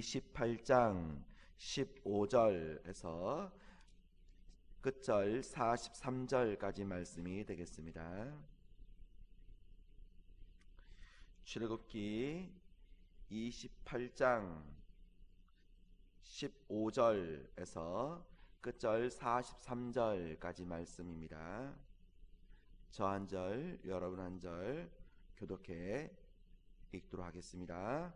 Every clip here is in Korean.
28장 15절에서 끝절 43절까지 말씀이 되겠습니다. 출애굽기 28장 15절에서 끝절 43절까지 말씀입니다. 저 한 절, 여러분 한 절 교독해 읽도록 하겠습니다.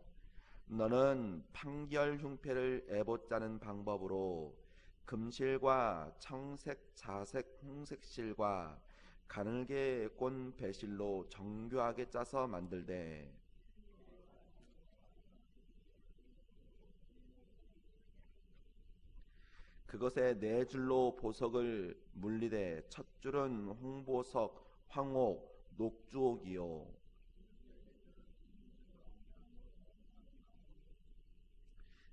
너는 판결 흉패를 에봇 짜는 방법으로 금실과 청색, 자색, 홍색 실과 가늘게 꼰 배실로 정교하게 짜서 만들되 그것에 네 줄로 보석을 물리되 첫 줄은 홍보석, 황옥, 녹주옥이요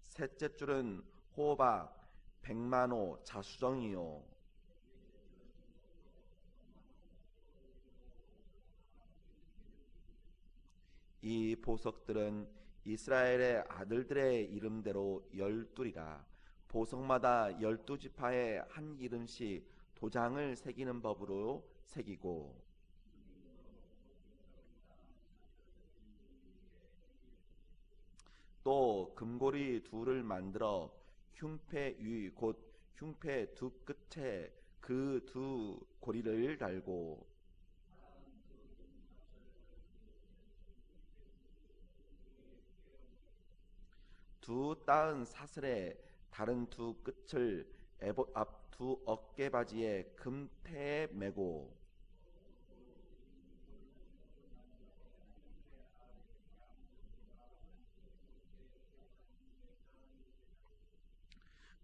셋째 줄은 호박, 백만호, 자수정이요 이 보석들은 이스라엘의 아들들의 이름대로 12이라 보석마다 12지파에 한 이름씩 도장을 새기는 법으로 새기고 또 금고리 둘을 만들어 흉패 위 곧 흉패 두 끝에 그 두 고리를 달고 두 따은 사슬에 다른 두 끝을 에봇 앞 두 어깨바지에 금태에 매고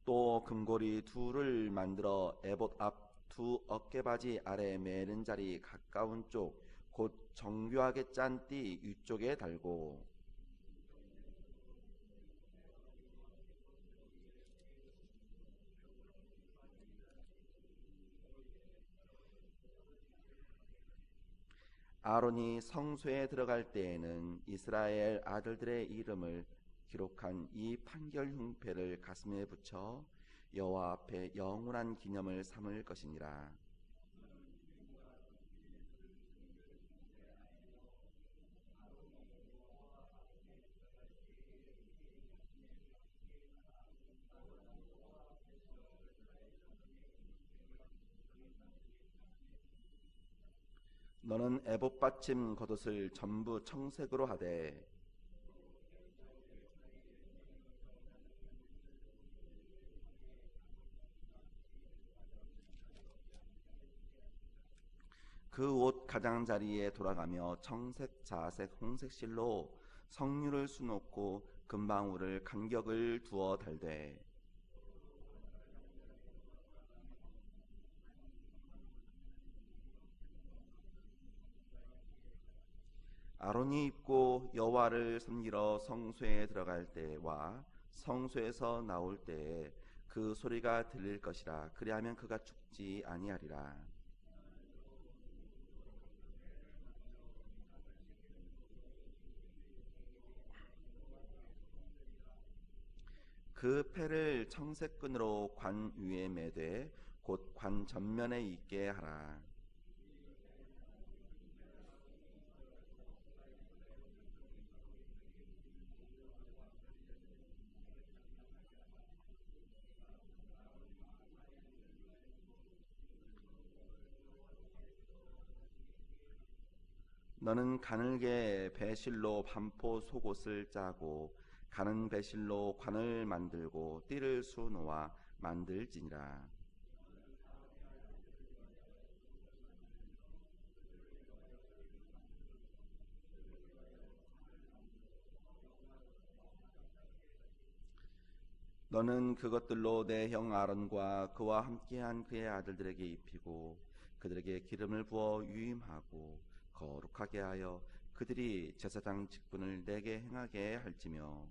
또 금고리 둘을 만들어 에봇 앞 두 어깨바지 아래 매는 자리 가까운 쪽 곧 정교하게 짠 띠 위쪽에 달고 아론이 성소에 들어갈 때에는 이스라엘 아들들의 이름을 기록한 이 판결 흉패를 가슴에 붙여 여호와 앞에 영원한 기념을 삼을 것이니라. 너는 에봇 받침 겉옷을 전부 청색으로 하되 그 옷 가장자리에 돌아가며 청색, 자색, 홍색 실로 성류를 수놓고 금방울을 간격을 두어 달되 아론이 입고 여호와를 섬기러 성소에 들어갈 때와 성소에서 나올 때에 그 소리가 들릴 것이라. 그리하면 그가 죽지 아니하리라. 그 패를 청색끈으로 관 위에 매되 곧 관 전면에 있게 하라. 너는 가늘게 배실로 반포 속옷을 짜고 가는 배실로 관을 만들고 띠를 수놓아 만들지니라. 너는 그것들로 내 형 아론과 그와 함께한 그의 아들들에게 입히고 그들에게 기름을 부어 유임하고 거룩하게 하여 그들이 제사장 직분을 내게 행하게 할지며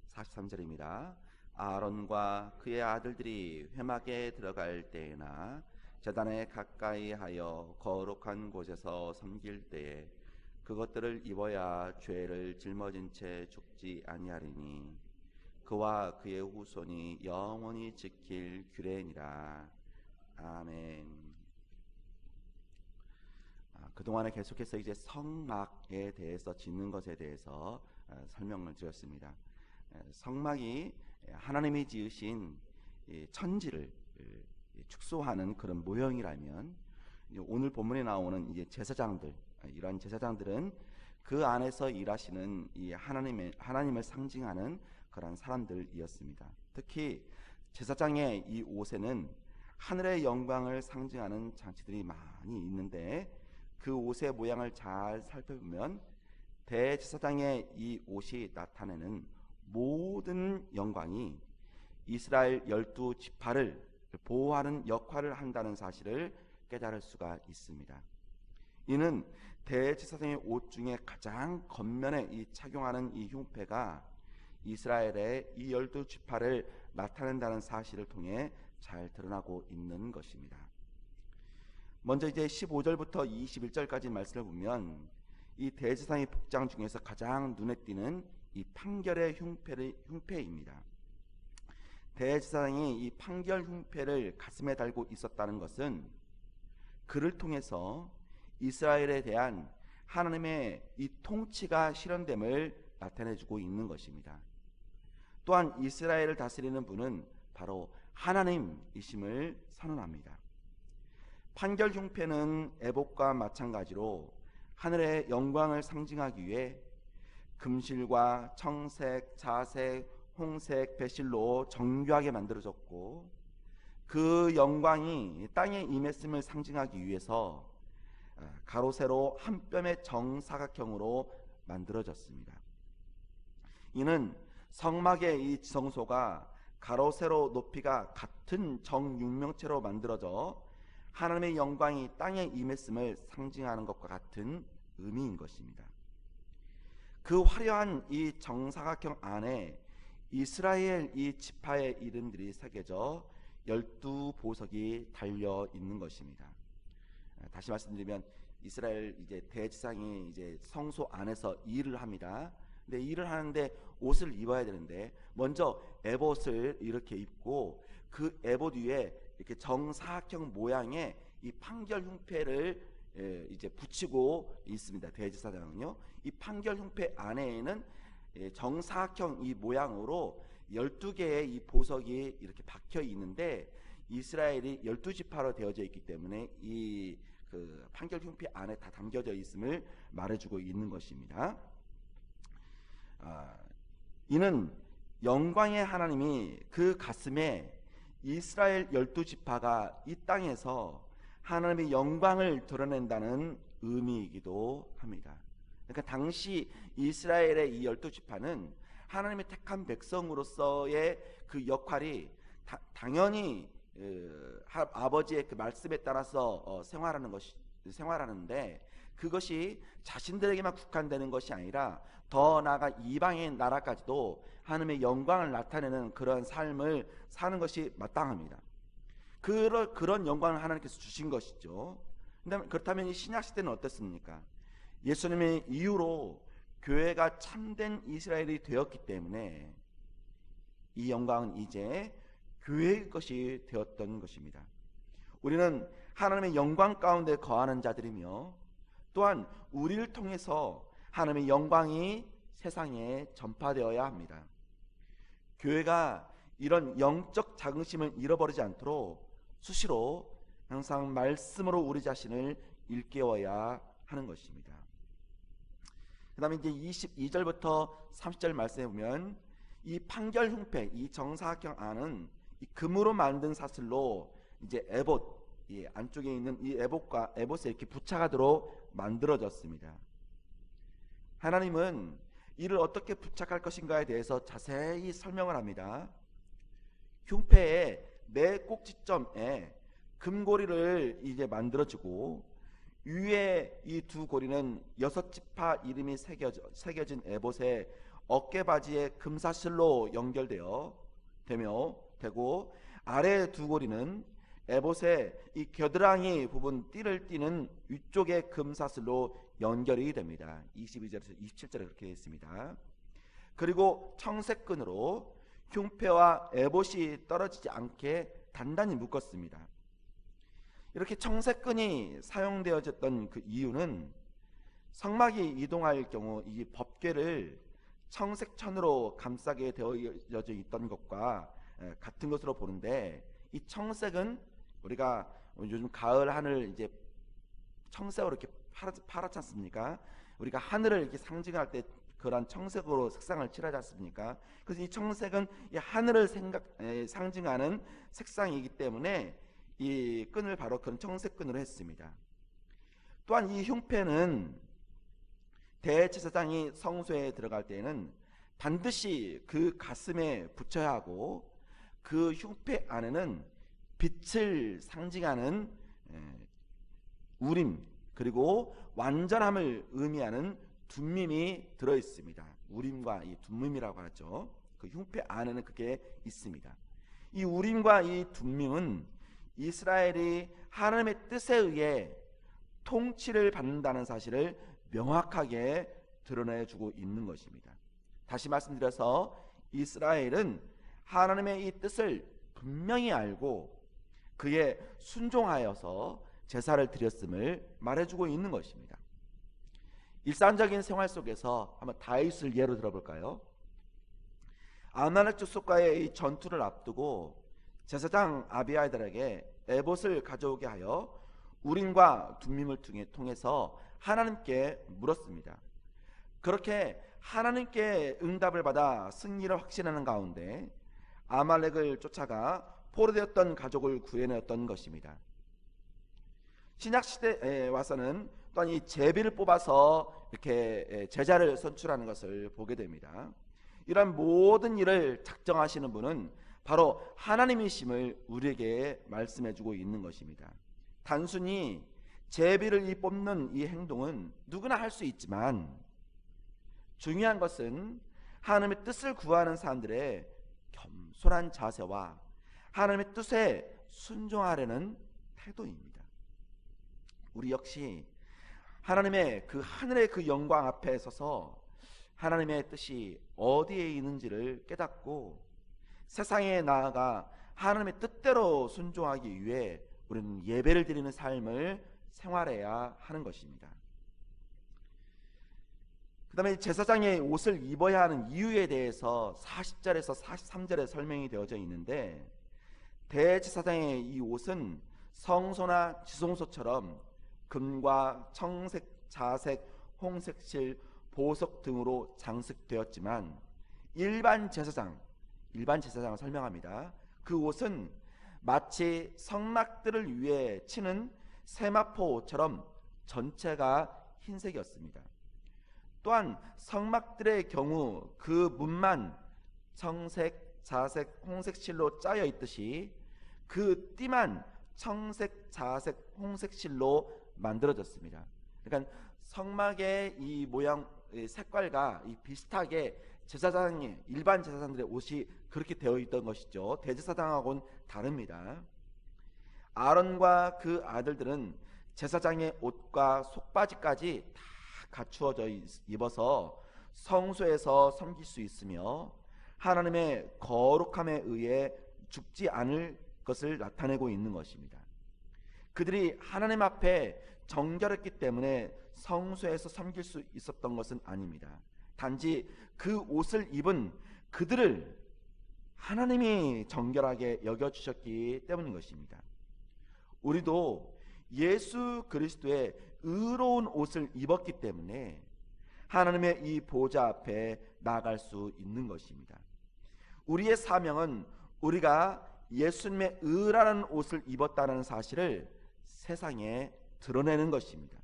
43절입니다. 아론과 그의 아들들이 회막에 들어갈 때나 제단에 가까이 하여 거룩한 곳에서 섬길 때에 그것들을 입어야 죄를 짊어진 채 죽지 아니하리니 그와 그의 후손이 영원히 지킬 규례니라. 아멘. 그동안에 계속해서 이제 성막에 대해서 짓는 것에 대해서 설명을 드렸습니다. 성막이 하나님이 지으신 천지를 축소하는 그런 모형이라면, 오늘 본문에 나오는 이제 제사장들, 이런 제사장들은 그 안에서 일하시는 이 하나님을 상징하는 그런 사람들이었습니다. 특히 제사장의 이 옷에는 하늘의 영광을 상징하는 장치들이 많이 있는데, 그 옷의 모양을 잘 살펴보면 대제사장의 이 옷이 나타내는 모든 영광이 이스라엘 12지파를 보호하는 역할을 한다는 사실을 깨달을 수가 있습니다. 이는 대제사장의 옷 중에 가장 겉면에 착용하는 이 흉패가 이스라엘의 이 12지파를 나타낸다는 사실을 통해 잘 드러나고 있는 것입니다. 먼저 이제 15절부터 21절까지 말씀을 보면 이 대제사장의 복장 중에서 가장 눈에 띄는 이 판결의 흉패입니다. 대제사장이 이 판결 흉패를 가슴에 달고 있었다는 것은 그를 통해서 이스라엘에 대한 하나님의 이 통치가 실현됨을 나타내주고 있는 것입니다. 또한 이스라엘을 다스리는 분은 바로 하나님이심을 선언합니다. 판결 흉패는 에봇과 마찬가지로 하늘의 영광을 상징하기 위해 금실과 청색, 자색, 홍색, 배실로 정교하게 만들어졌고, 그 영광이 땅에 임했음을 상징하기 위해서 가로 세로 한 뼘의 정사각형으로 만들어졌습니다. 이는 성막의 이 지성소가 가로 세로 높이가 같은 정육면체로 만들어져 하나님의 영광이 땅에 임했음을 상징하는 것과 같은 의미인 것입니다. 그 화려한 이 정사각형 안에 이스라엘 이 지파의 이름들이 새겨져 12보석이 달려 있는 것입니다. 다시 말씀드리면 이스라엘 이제 대제사장이 이제 성소 안에서 일을 합니다. 근데 일을 하는데 옷을 입어야 되는데 먼저 에봇을 이렇게 입고 그 에봇 위에 이렇게 정사각형 모양의 이 판결 흉패를 이제 붙이고 있습니다. 대제사장은요. 이 판결 흉패 안에는 정사각형 이 모양으로 12개의 이 보석이 이렇게 박혀 있는데, 이스라엘이 12지파로 되어져 있기 때문에 이 그 판결 흉패 안에 다 담겨져 있음을 말해주고 있는 것입니다. 이는 영광의 하나님이 그 가슴에 이스라엘 12지파가 이 땅에서 하나님의 영광을 드러낸다는 의미이기도 합니다. 그러니까 당시 이스라엘의 이 12지파는 하나님의 택한 백성으로서의 그 역할이 당연히 아버지의 그 말씀에 따라서 생활하는데, 그것이 자신들에게만 국한되는 것이 아니라 더 나아가 이방의 나라까지도 하나님의 영광을 나타내는 그런 삶을 사는 것이 마땅합니다. 그런 영광을 하나님께서 주신 것이죠. 그렇다면 이 신약 시대는 어떻습니까? 예수님의 이후로 교회가 참된 이스라엘이 되었기 때문에 이 영광은 이제 교회의 것이 되었던 것입니다. 우리는 하나님의 영광 가운데 거하는 자들이며, 또한 우리를 통해서 하나님의 영광이 세상에 전파되어야 합니다. 교회가 이런 영적 자긍심을 잃어버리지 않도록 수시로 항상 말씀으로 우리 자신을 일깨워야 하는 것입니다. 그 다음에 이제 22절부터 30절 말씀해 보면 이 판결 흉패, 이 정사각형 안은 이 금으로 만든 사슬로 이제 에봇, 이 안쪽에 있는 이 에봇에 이렇게 부착하도록 만들어졌습니다. 하나님은 이를 어떻게 부착할 것인가에 대해서 자세히 설명을 합니다. 흉패의 네 꼭지점에 금고리를 이제 만들어주고, 위에 이 두 고리는 6지파 이름이 새겨진 에봇의 어깨바지의 금사슬로 연결되고, 아래 두 고리는 에봇의 이 겨드랑이 부분 띠를 띠는 위쪽의 금사슬로 연결이 됩니다. 22절에서 27절에 그렇게 있습니다. 그리고 청색끈으로 흉패와 에봇이 떨어지지 않게 단단히 묶었습니다. 이렇게 청색끈이 사용되어졌던 그 이유는 성막이 이동할 경우 이 법궤를 청색천으로 감싸게 되어져 있던 것과 같은 것으로 보는데, 이 청색은 우리가 요즘 가을 하늘 이제 청색으로 이렇게 파랗지 않습니까? 우리가 하늘을 이렇게 상징할 때 그런 청색으로 색상을 칠하지 않습니까? 그래서 이 청색은 이 하늘을 상징하는 색상이기 때문에 이 끈을 바로 그런 청색끈으로 했습니다. 또한 이 흉패는 대제사장이 성소에 들어갈 때에는 반드시 그 가슴에 붙여야 하고, 그 흉패 안에는 빛을 상징하는 우림, 그리고 완전함을 의미하는 둠밈이 들어 있습니다. 우림과 이 둠밈이라고 하죠. 그 흉패 안에는 그게 있습니다. 이 우림과 이 둠밈은 이스라엘이 하나님의 뜻에 의해 통치를 받는다는 사실을 명확하게 드러내주고 있는 것입니다. 다시 말씀드려서 이스라엘은 하나님의 이 뜻을 분명히 알고 그에 순종하여서 제사를 드렸음을 말해주고 있는 것입니다. 일상적인 생활 속에서 한번 다윗을 예로 들어볼까요? 아말렉 족속과의 이 전투를 앞두고 제사장 아비아들에게 에봇을 가져오게 하여 우림과 둠밈을 통해서 하나님께 물었습니다. 그렇게 하나님께 응답을 받아 승리를 확신하는 가운데 아말렉을 쫓아가 포로되었던 가족을 구해내었던 것입니다. 신약 시대에 와서는 또한 이 제비를 뽑아서 이렇게 제자를 선출하는 것을 보게 됩니다. 이런 모든 일을 작정하시는 분은 바로 하나님이심을 우리에게 말씀해주고 있는 것입니다. 단순히 제비를 뽑는 이 행동은 누구나 할 수 있지만, 중요한 것은 하나님의 뜻을 구하는 사람들의 겸손한 자세와 하나님의 뜻에 순종하려는 태도입니다. 우리 역시 하나님의 그 하늘의 그 영광 앞에 서서 하나님의 뜻이 어디에 있는지를 깨닫고 세상에 나아가 하나님의 뜻대로 순종하기 위해 우리는 예배를 드리는 삶을 생활해야 하는 것입니다. 그 다음에 제사장의 옷을 입어야 하는 이유에 대해서 40절에서 43절에 설명이 되어져 있는데, 대제사장의 이 옷은 성소나 지성소처럼 금과 청색, 자색, 홍색실, 보석 등으로 장식되었지만 일반 제사장을 설명합니다. 그 옷은 마치 성막들을 위해 치는 세마포 옷처럼 전체가 흰색이었습니다. 또한 성막들의 경우 그 문만 청색, 자색, 홍색실로 짜여 있듯이 그 띠만 청색, 자색, 홍색실로 만들어졌습니다. 그러니까 성막의 이 모양, 색깔과 이 비슷하게 일반 제사장들의 옷이 그렇게 되어 있던 것이죠. 대제사장하고는 다릅니다. 아론과 그 아들들은 제사장의 옷과 속바지까지 다 갖추어져 입어서 성소에서 섬길 수 있으며 하나님의 거룩함에 의해 죽지 않을 것을 나타내고 있는 것입니다. 그들이 하나님 앞에 정결했기 때문에 성소에서 섬길 수 있었던 것은 아닙니다. 단지 그 옷을 입은 그들을 하나님이 정결하게 여겨주셨기 때문인 것입니다. 우리도 예수 그리스도의 의로운 옷을 입었기 때문에 하나님의 이 보좌 앞에 나아갈 수 있는 것입니다. 우리의 사명은 우리가 예수님의 의라는 옷을 입었다는 사실을 세상에 드러내는 것입니다.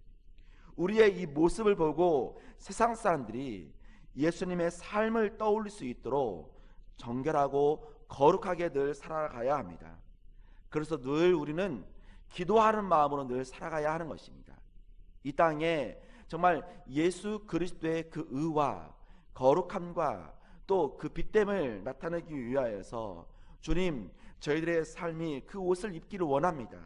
우리의 이 모습을 보고 세상 사람들이 예수님의 삶을 떠올릴 수 있도록 정결하고 거룩하게 늘 살아가야 합니다. 그래서 늘 우리는 기도하는 마음으로 늘 살아가야 하는 것입니다. 이 땅에 정말 예수 그리스도의 그 의와 거룩함과 또 그 빛됨을 나타내기 위하여서 주님, 저희들의 삶이 그 옷을 입기를 원합니다.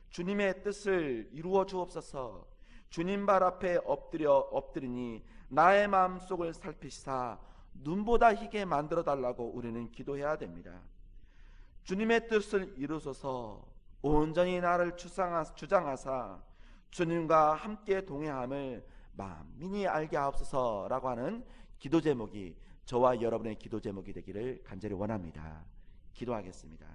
주님의 뜻을 이루어 주옵소서. 주님 발 앞에 엎드리니 나의 마음속을 살피시사 눈보다 희게 만들어 달라고 우리는 기도해야 됩니다. 주님의 뜻을 이루소서. 온전히 나를 주장하사 주님과 함께 동행함을 만민이 알게 하옵소서라고 하는 기도 제목이 저와 여러분의 기도 제목이 되기를 간절히 원합니다. 기도하겠습니다.